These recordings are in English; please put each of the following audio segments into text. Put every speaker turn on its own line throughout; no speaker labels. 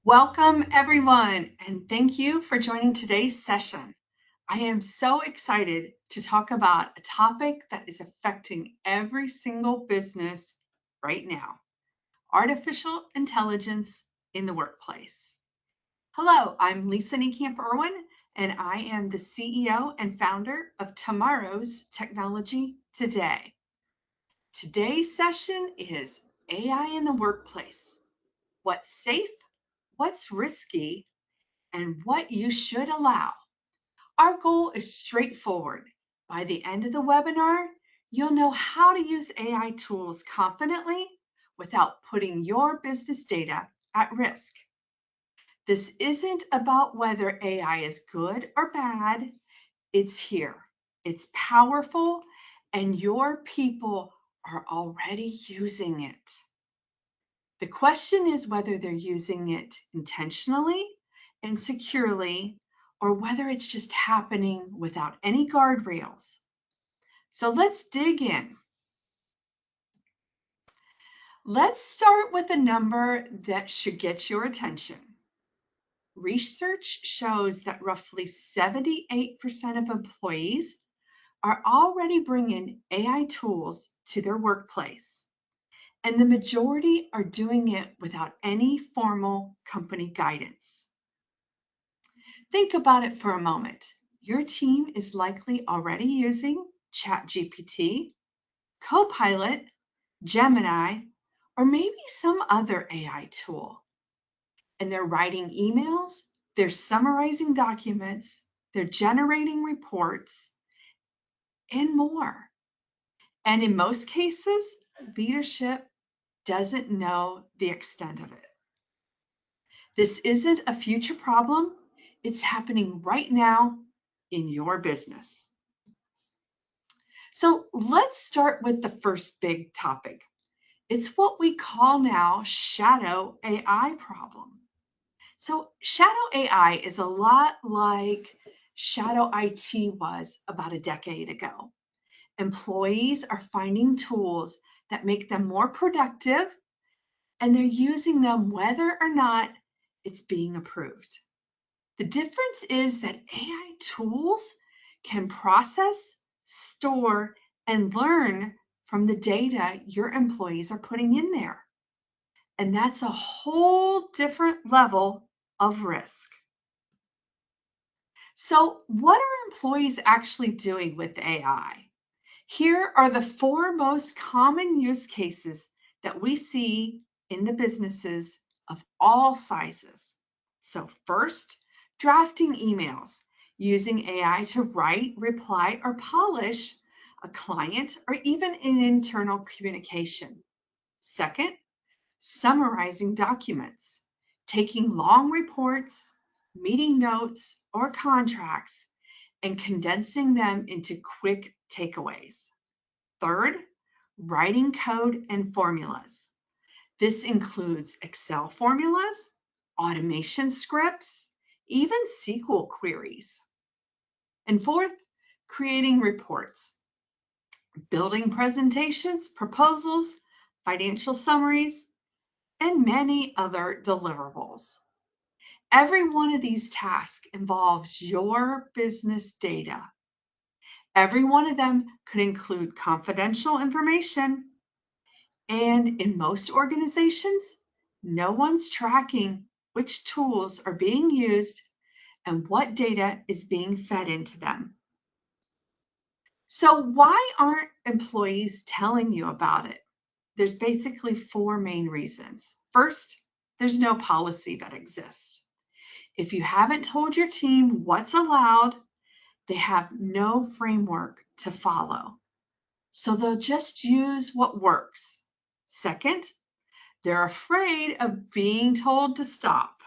Welcome, everyone, and thank you for joining today's session. I am so excited to talk about a topic that is affecting every single business right now: artificial intelligence in the workplace. Hello, I'm Lisa Niekamp Irwin, and I am the CEO and founder of Tomorrow's Technology Today. Today's session is AI in the workplace: what's safe, what's risky, and what you should allow. Our goal is straightforward. By the end of the webinar, you'll know how to use AI tools confidently without putting your business data at risk. This isn't about whether AI is good or bad. It's here. It's powerful, and your people are already using it. The question is whether they're using it intentionally and securely, or whether it's just happening without any guardrails. So let's dig in. Let's start with a number that should get your attention. Research shows that roughly 78% of employees are already bringing AI tools to their workplace, and the majority are doing it without any formal company guidance. Think about it for a moment. Your team is likely already using ChatGPT, Copilot, Gemini, or maybe some other AI tool. And they're writing emails, they're summarizing documents, they're generating reports, and more. And in most cases, leadership doesn't know the extent of it. This isn't a future problem. It's happening right now in your business. So let's start with the first big topic. It's what we call now shadow AI problem. So shadow AI is a lot like shadow IT was about a decade ago. Employees are finding tools that make them more productive, and they're using them whether or not it's being approved. The difference is that AI tools can process, store, and learn from the data your employees are putting in there. And that's a whole different level of risk. So, what are employees actually doing with AI? Here are the four most common use cases that we see in the businesses of all sizes. So, first, drafting emails using AI to write, reply, or polish a client or even an internal communication. Second, summarizing documents, taking long reports, meeting notes, or contracts and condensing them into quick takeaways. Third, writing code and formulas. This includes Excel formulas, automation scripts, even SQL queries. And fourth, creating reports, building presentations, proposals, financial summaries, and many other deliverables. Every one of these tasks involves your business data. Every one of them could include confidential information. And in most organizations, no one's tracking which tools are being used and what data is being fed into them. So, why aren't employees telling you about it? There's basically four main reasons. First, there's no policy that exists. If you haven't told your team what's allowed, they have no framework to follow. So they'll just use what works. Second, they're afraid of being told to stop.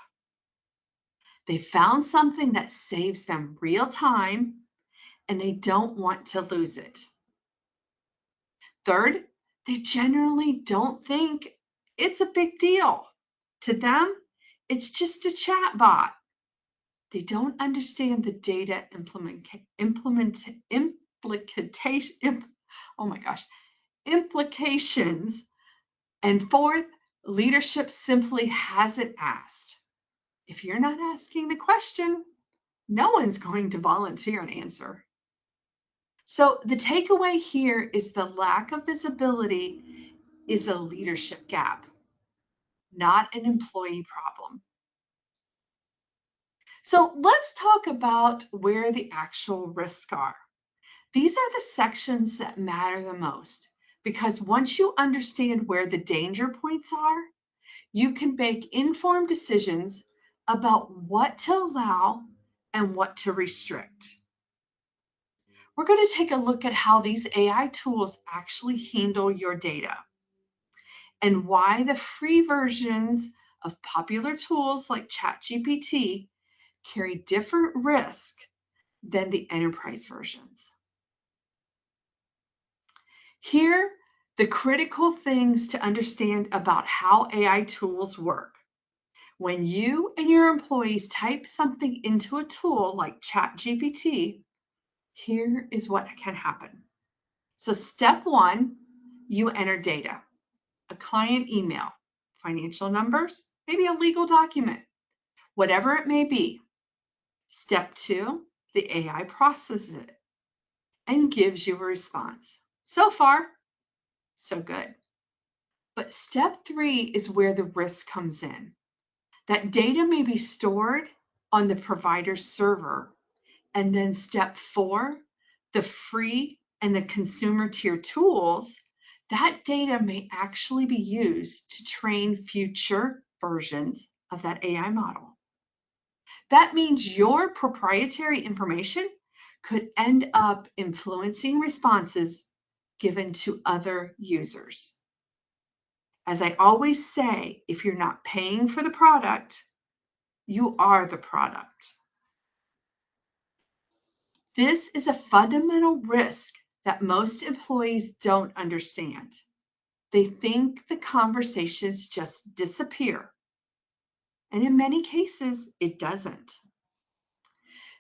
They found something that saves them real time and they don't want to lose it. Third, they generally don't think it's a big deal. To them, it's just a chat bot. They don't understand the data implications. And fourth, leadership simply hasn't asked. If you're not asking the question, no one's going to volunteer an answer. So the takeaway here is the lack of visibility is a leadership gap, not an employee problem. So let's talk about where the actual risks are. These are the sections that matter the most because once you understand where the danger points are, you can make informed decisions about what to allow and what to restrict. We're going to take a look at how these AI tools actually handle your data and why the free versions of popular tools like ChatGPT carry different risk than the enterprise versions. Here, the critical things to understand about how AI tools work. When you and your employees type something into a tool like ChatGPT, here is what can happen. So step one, you enter data, a client email, financial numbers, maybe a legal document, whatever it may be. Step two, the AI processes it and gives you a response. So far, so good. But step three is where the risk comes in. That data may be stored on the provider's server. And then step four, the free and the consumer tier tools, that data may actually be used to train future versions of that AI model. That means your proprietary information could end up influencing responses given to other users. As I always say, if you're not paying for the product, you are the product. This is a fundamental risk that most employees don't understand. They think the conversations just disappear, and in many cases, it doesn't.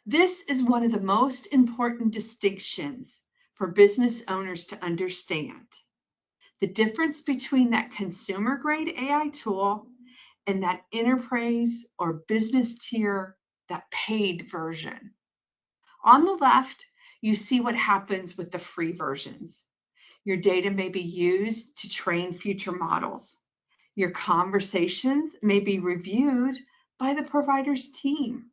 This is one of the most important distinctions for business owners to understand. The difference between that consumer grade AI tool and that enterprise or business tier, that paid version. On the left, you see what happens with the free versions. Your data may be used to train future models. Your conversations may be reviewed by the provider's team.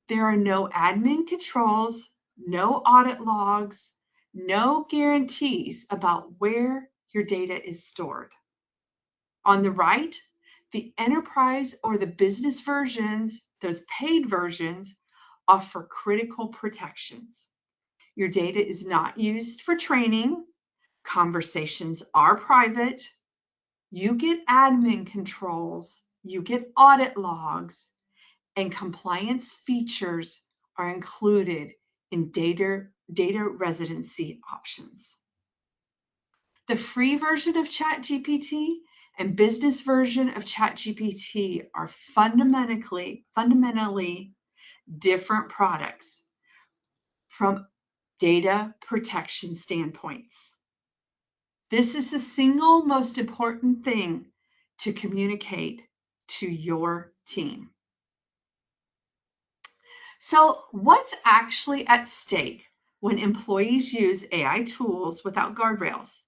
There are no admin controls, no audit logs, no guarantees about where your data is stored. On the right, the enterprise or the business versions, those paid versions, offer critical protections. Your data is not used for training. Conversations are private. You get admin controls. You get audit logs. And compliance features are included in data residency options. The free version of ChatGPT and business version of ChatGPT are fundamentally different products from data protection standpoints. This is the single most important thing to communicate to your team. So, what's actually at stake when employees use AI tools without guardrails?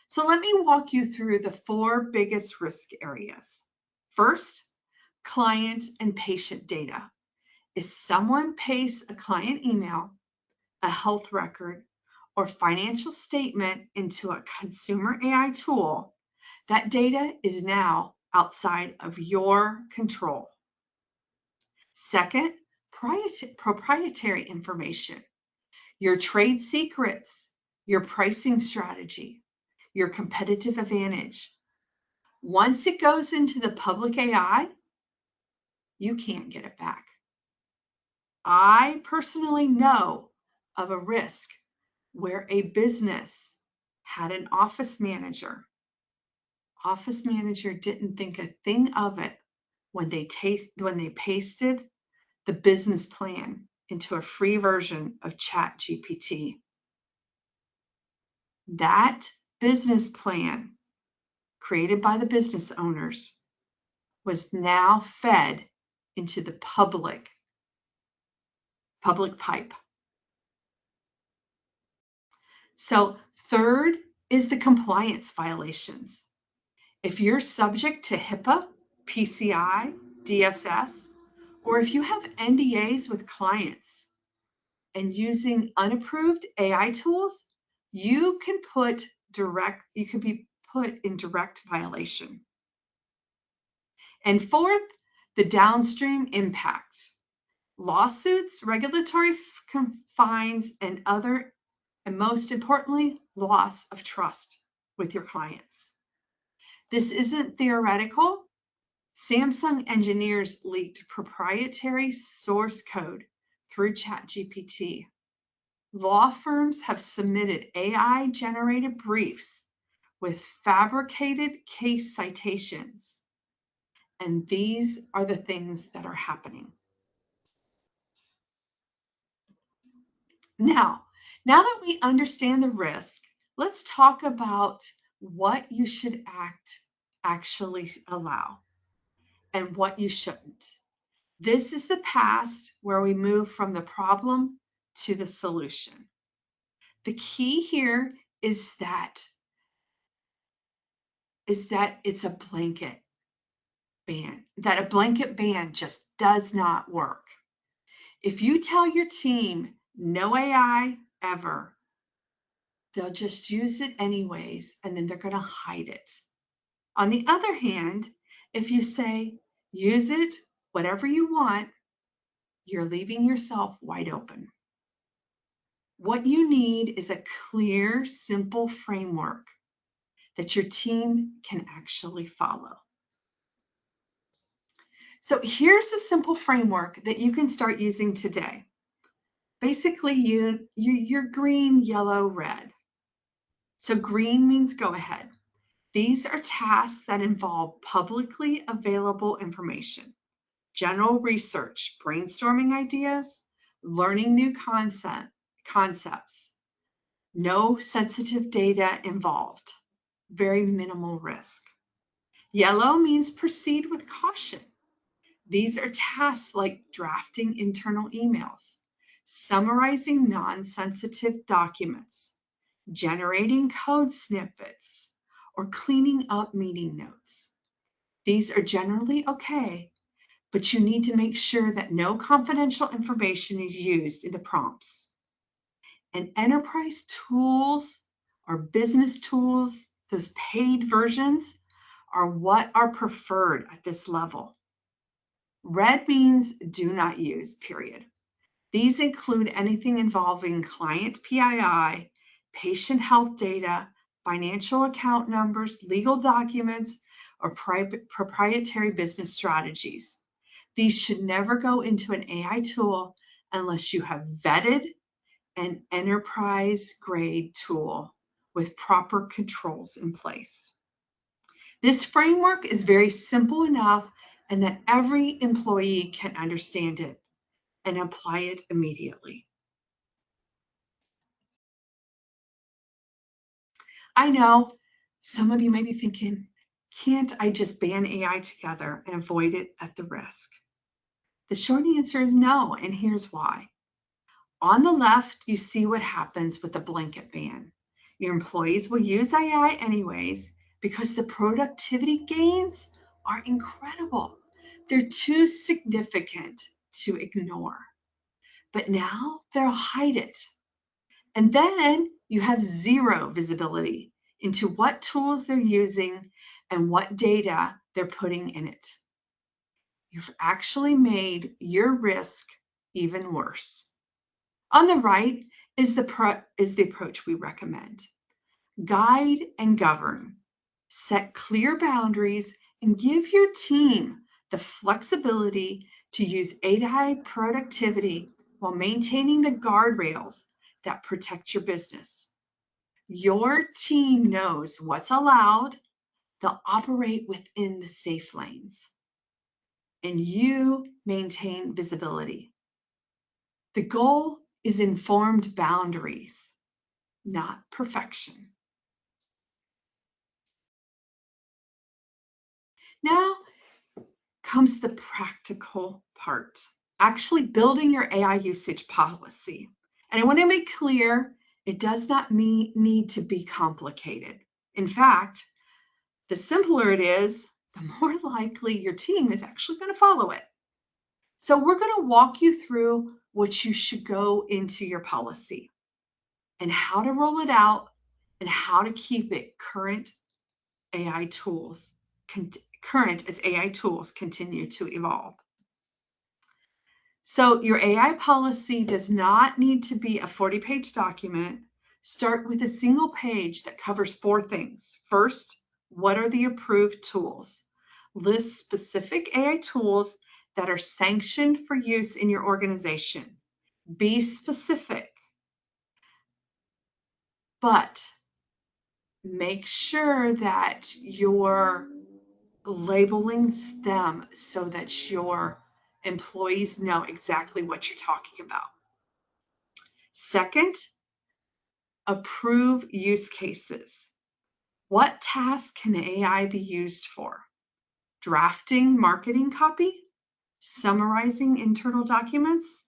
So, let me walk you through the four biggest risk areas. First, client and patient data. If someone pastes a client email, a health record, or financial statement into a consumer AI tool, that data is now outside of your control. Second, proprietary information, your trade secrets, your pricing strategy, your competitive advantage. Once it goes into the public AI, you can't get it back. I personally know of a risk where a business had an office manager. Office manager didn't think a thing of it when they pasted the business plan into a free version of ChatGPT. That business plan created by the business owners was now fed into the public pipe. So third is the compliance violations. If you're subject to HIPAA, PCI, DSS, or if you have NDAs with clients and using unapproved AI tools, you can be put in direct violation. And fourth, the downstream impact. Lawsuits, regulatory fines, and most importantly, loss of trust with your clients. This isn't theoretical. Samsung engineers leaked proprietary source code through ChatGPT. Law firms have submitted AI-generated briefs with fabricated case citations. And these are the things that are happening. Now that we understand the risk, let's talk about what you should actually allow and what you shouldn't. This is the past where we move from the problem to the solution. The key here is that it's a blanket ban, that a blanket ban just does not work. If you tell your team no AI ever, they'll just use it anyways, and then they're going to hide it. On the other hand, if you say use it whatever you want, you're leaving yourself wide open. What you need is a clear, simple framework that your team can actually follow. So here's a simple framework that you can start using today. Basically, you're green, yellow, red. So green means go ahead. These are tasks that involve publicly available information, general research, brainstorming ideas, learning new concepts, no sensitive data involved, very minimal risk. Yellow means proceed with caution. These are tasks like drafting internal emails, summarizing non-sensitive documents, generating code snippets, or cleaning up meeting notes. These are generally okay, but you need to make sure that no confidential information is used in the prompts. And enterprise tools or business tools, those paid versions, are what are preferred at this level. Red means do not use, period. These include anything involving client PII, patient health data, financial account numbers, legal documents, or proprietary business strategies. These should never go into an AI tool unless you have vetted an enterprise-grade tool with proper controls in place. This framework is very simple enough and that every employee can understand it and apply it immediately. I know some of you may be thinking, can't I just ban AI together and avoid it at the risk? The short answer is no, and here's why. On the left, you see what happens with a blanket ban. Your employees will use AI anyways because the productivity gains are incredible. They're too significant to ignore. But now they'll hide it. And then you have zero visibility into what tools they're using and what data they're putting in it. You've actually made your risk even worse. On the right is the approach we recommend. Guide and govern. Set clear boundaries and give your team the flexibility to use AI productivity while maintaining the guardrails that protect your business. Your team knows what's allowed. They'll operate within the safe lanes. And you maintain visibility. The goal is informed boundaries, not perfection. Now, comes the practical part, actually building your AI usage policy. And I want to make clear, it does not need to be complicated. In fact, the simpler it is, the more likely your team is actually going to follow it. So we're going to walk you through what you should go into your policy and how to roll it out and how to keep it current AI tools, current as AI tools continue to evolve. So your AI policy does not need to be a 40-page document. Start with a single page that covers 4 things. First, what are the approved tools? List specific AI tools that are sanctioned for use in your organization. Be specific, but make sure that you're labeling them so that your employees know exactly what you're talking about. Second, approve use cases. What tasks can AI be used for? Drafting marketing copy? Summarizing internal documents?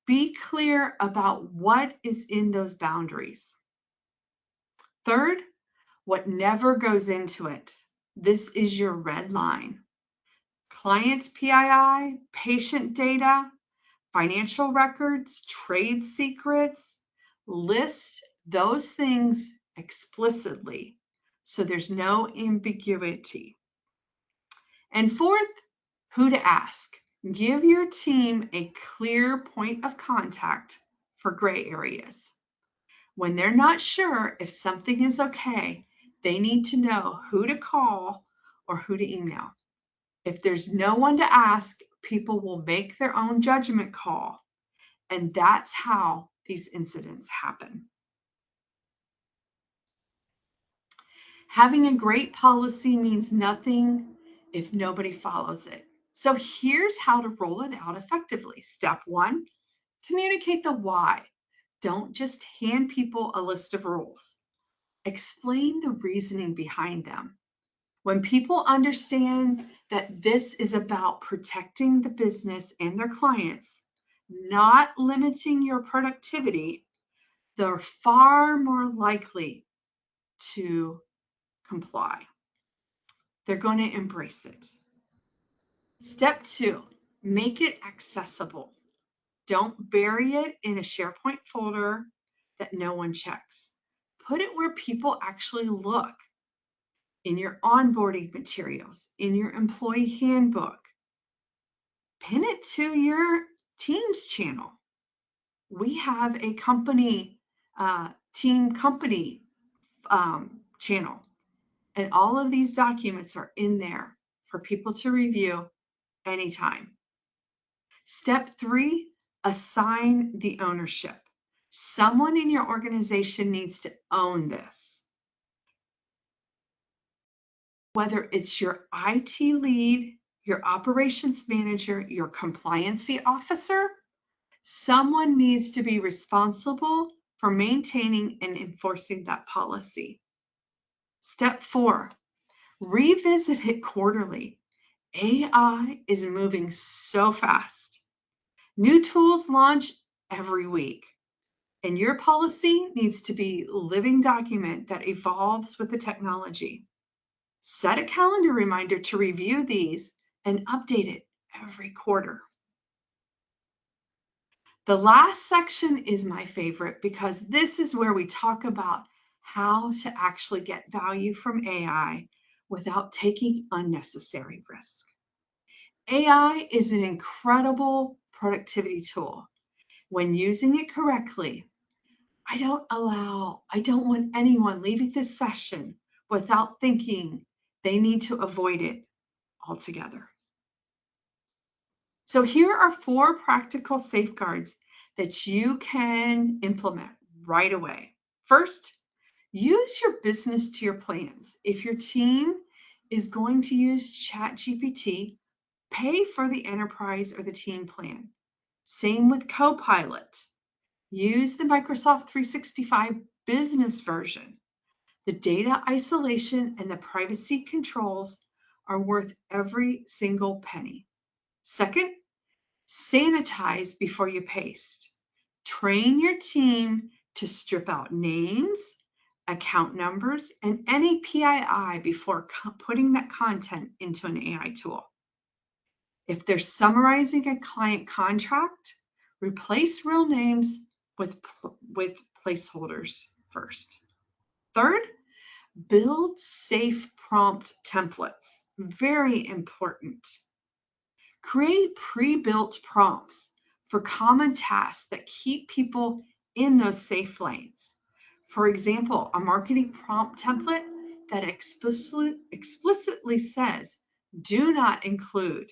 Be clear about what is in those boundaries. Third, what never goes into it. This is your red line. Clients' PII, patient data, financial records, trade secrets, list those things explicitly so there's no ambiguity. And fourth, who to ask. Give your team a clear point of contact for gray areas. When they're not sure if something is okay, they need to know who to call or who to email. If there's no one to ask, people will make their own judgment call. And that's how these incidents happen. Having a great policy means nothing if nobody follows it. So here's how to roll it out effectively. Step 1, communicate the why. Don't just hand people a list of rules. Explain the reasoning behind them. When people understand that this is about protecting the business and their clients, not limiting your productivity, they're far more likely to comply. They're going to embrace it. Step 2, make it accessible. Don't bury it in a SharePoint folder that no one checks. Put it where people actually look, in your onboarding materials, in your employee handbook. Pin it to your Teams channel. We have a company, team company channel, and all of these documents are in there for people to review anytime. Step 3, assign the ownership. Someone in your organization needs to own this. Whether it's your IT lead, your operations manager, your compliancy officer, someone needs to be responsible for maintaining and enforcing that policy. Step 4, revisit it quarterly. AI is moving so fast. New tools launch every week, and your policy needs to be a living document that evolves with the technology. Set a calendar reminder to review these and update it every quarter. The last section is my favorite because this is where we talk about how to actually get value from AI without taking unnecessary risk. AI is an incredible productivity tool. When using it correctly, I don't want anyone leaving this session without thinking they need to avoid it altogether. So here are 4 practical safeguards that you can implement right away. First, use your business to your plans. If your team is going to use ChatGPT, pay for the enterprise or the team plan. Same with Copilot. Use the Microsoft 365 business version. The data isolation and the privacy controls are worth every single penny. Second, sanitize before you paste. Train your team to strip out names, account numbers, and any PII before putting that content into an AI tool. If they're summarizing a client contract, replace real names with placeholders first. Third, build safe prompt templates. Very important. Create pre-built prompts for common tasks that keep people in those safe lanes. For example, a marketing prompt template that explicitly says, do not include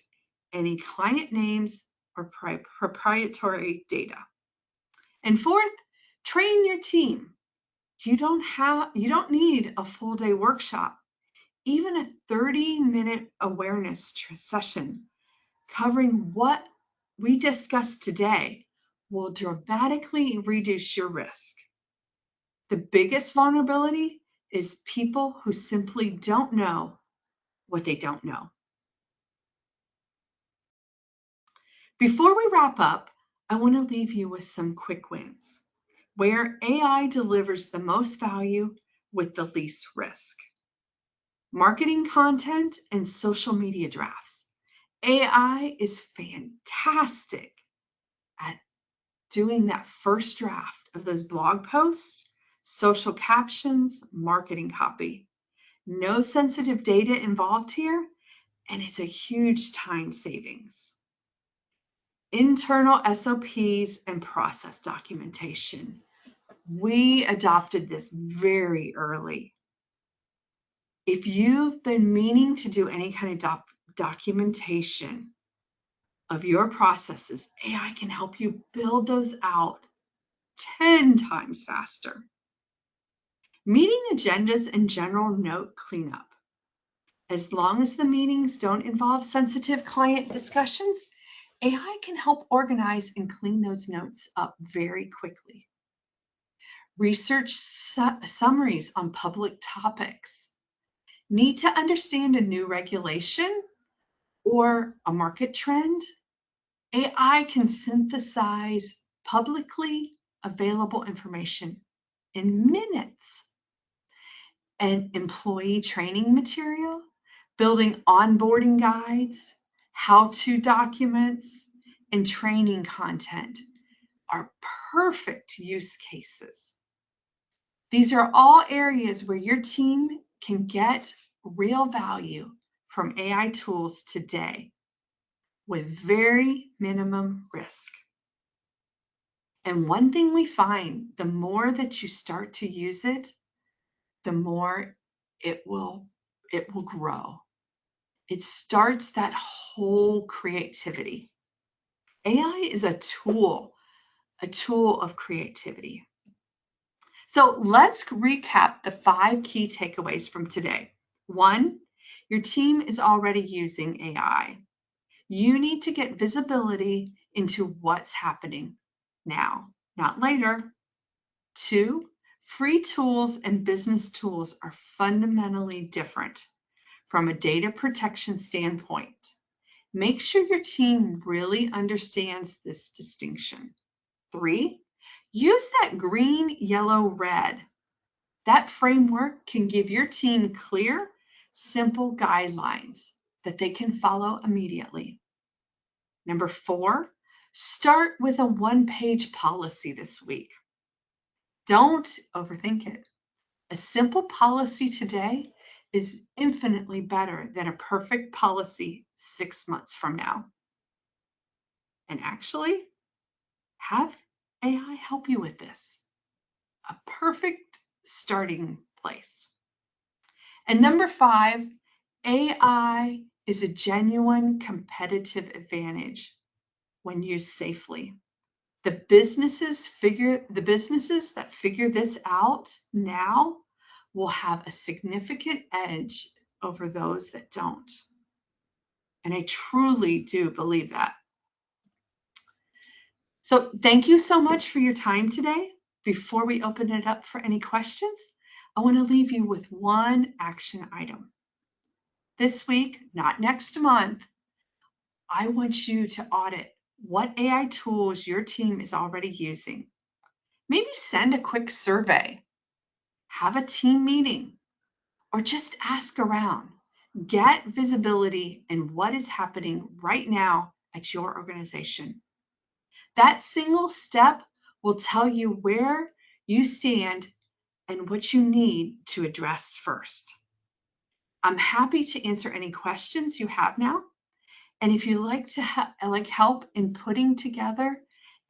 any client names or proprietary data. And fourth, train your team. You don't need a full day workshop. Even a 30-minute awareness session covering what we discussed today will dramatically reduce your risk. The biggest vulnerability is people who simply don't know what they don't know. Before we wrap up, I want to leave you with some quick wins where AI delivers the most value with the least risk. Marketing content and social media drafts. AI is fantastic at doing that first draft of those blog posts, social captions, marketing copy. No sensitive data involved here, and it's a huge time savings. Internal SOPs and process documentation. We adopted this very early. If you've been meaning to do any kind of documentation of your processes, AI can help you build those out 10 times faster. Meeting agendas and general note cleanup. As long as the meetings don't involve sensitive client discussions, AI can help organize and clean those notes up very quickly. Research summaries on public topics. Need to understand a new regulation or a market trend? AI can synthesize publicly available information in minutes. And employee training material, building onboarding guides, how-to documents, and training content are perfect use cases. These are all areas where your team can get real value from AI tools today with very minimum risk. And one thing we find, the more that you start to use it, the more it will grow. It starts that whole creativity. AI is a tool of creativity. So let's recap the 5 key takeaways from today. 1, your team is already using AI. You need to get visibility into what's happening now, not later. 2, free tools and business tools are fundamentally different from a data protection standpoint. Make sure your team really understands this distinction. 3, use that green, yellow, red. That framework can give your team clear, simple guidelines that they can follow immediately. Number 4, start with a 1-page policy this week. Don't overthink it. A simple policy today is infinitely better than a perfect policy 6 months from now. And actually, have AI help you with this. A perfect starting place. And number 5, AI is a genuine competitive advantage when used safely. The businesses that figure this out now will have a significant edge over those that don't. And I truly do believe that. So thank you so much for your time today. Before we open it up for any questions, I want to leave you with one action item. this week, not next month, I want you to audit what AI tools your team is already using. Maybe send a quick survey, have a team meeting, or just ask around. Get visibility in what is happening right now at your organization. That single step will tell you where you stand and what you need to address first. I'm happy to answer any questions you have now. And if you like to like help in putting together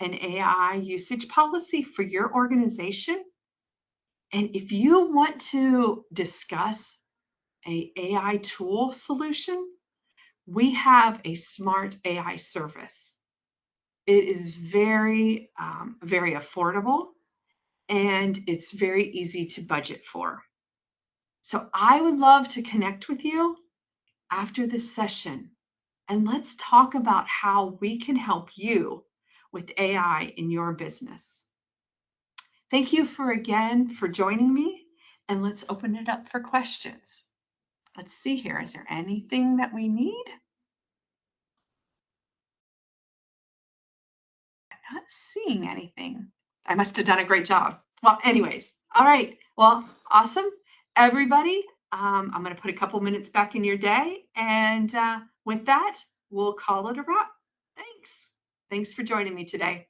an AI usage policy for your organization, and if you want to discuss a AI tool solution, we have a smart AI service. It is very affordable, and it's very easy to budget for. So I would love to connect with you after this session, and let's talk about how we can help you with AI in your business. Thank you for joining me, and let's open it up for questions. Let's see here. Is there anything that we need? Not seeing anything. I must have done a great job. Well, anyways, all right. Well, awesome. Everybody, I'm going to put a couple minutes back in your day. And with that, we'll call it a wrap. Thanks. Thanks for joining me today.